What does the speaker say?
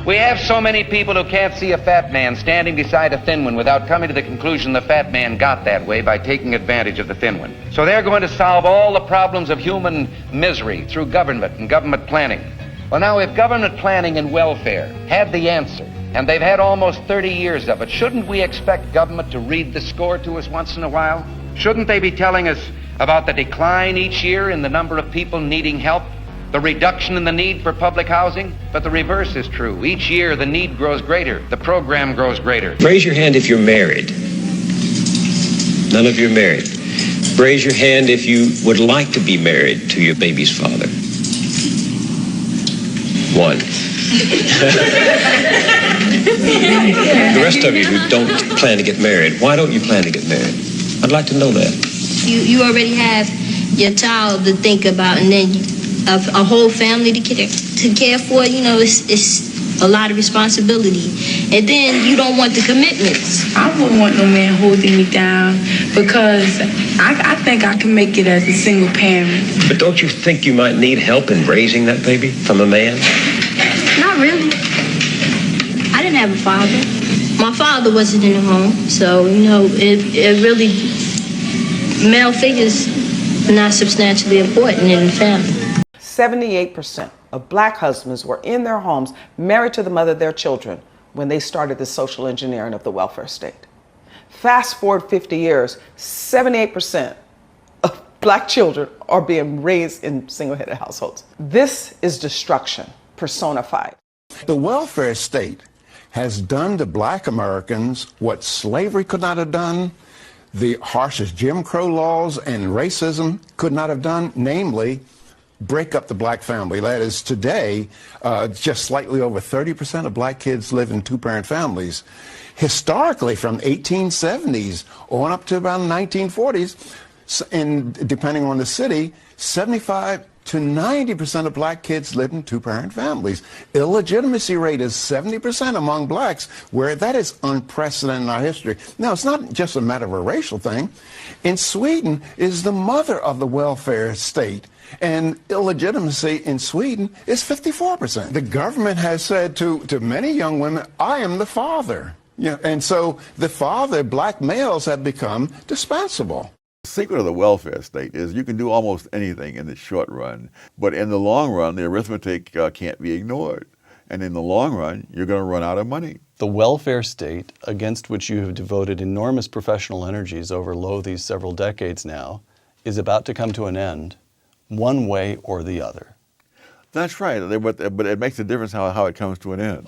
We have so many people who can't see a fat man standing beside a thin one without coming to the conclusion the fat man got that way by taking advantage of the thin one. So they're going to solve all the problems of human misery through government and government planning. Well, now, if government planning and welfare had the answer, and they've had almost 30 years of it, shouldn't we expect government to read the score to us once in a while? Shouldn't they be telling us about the decline each year in the number of people needing help, the reduction in the need for public housing? But the reverse is true. Each year the need grows greater, the program grows greater. Raise your hand if you're married. None of you are married. Raise your hand if you would like to be married to your baby's father. One. The rest of you who don't plan to get married, why don't you plan to get married? I'd like to know that. You already have your child to think about, and then a whole family to care for. You know, it's a lot of responsibility, and then you don't want the commitments. I wouldn't want no man holding me down, because I think I can make it as a single parent. But don't you think you might need help in raising that baby from a man? Not really. I didn't have a father. My father wasn't in the home, so, you know, it really, male figures are not substantially important in the family. 78% of black husbands were in their homes, married to the mother of their children, when they started the social engineering of the welfare state. Fast forward 50 years, 78% of black children are being raised in single-headed households. This is destruction personified. The welfare state has done to black Americans what slavery could not have done, the harshest Jim Crow laws and racism could not have done, namely, break up the black family. That is, today, just slightly over 30% of black kids live in two-parent families. Historically, from 1870s on up to about 1940s, and depending on the city, 75 to 90% of black kids live in two-parent families. Illegitimacy rate is 70% among blacks, where that is unprecedented in our history. Now, it's not just a matter of a racial thing. In Sweden is the mother of the welfare state, and illegitimacy in Sweden is 54%. The government has said to many young women, I am the father. Yeah, and so the father, black males, have become dispensable. The secret of the welfare state is you can do almost anything in the short run, but in the long run, the arithmetic can't be ignored. And in the long run, you're going to run out of money. The welfare state, against which you have devoted enormous professional energies over these several decades now, is about to come to an end, one way or the other. That's right, but it makes a difference how it comes to an end.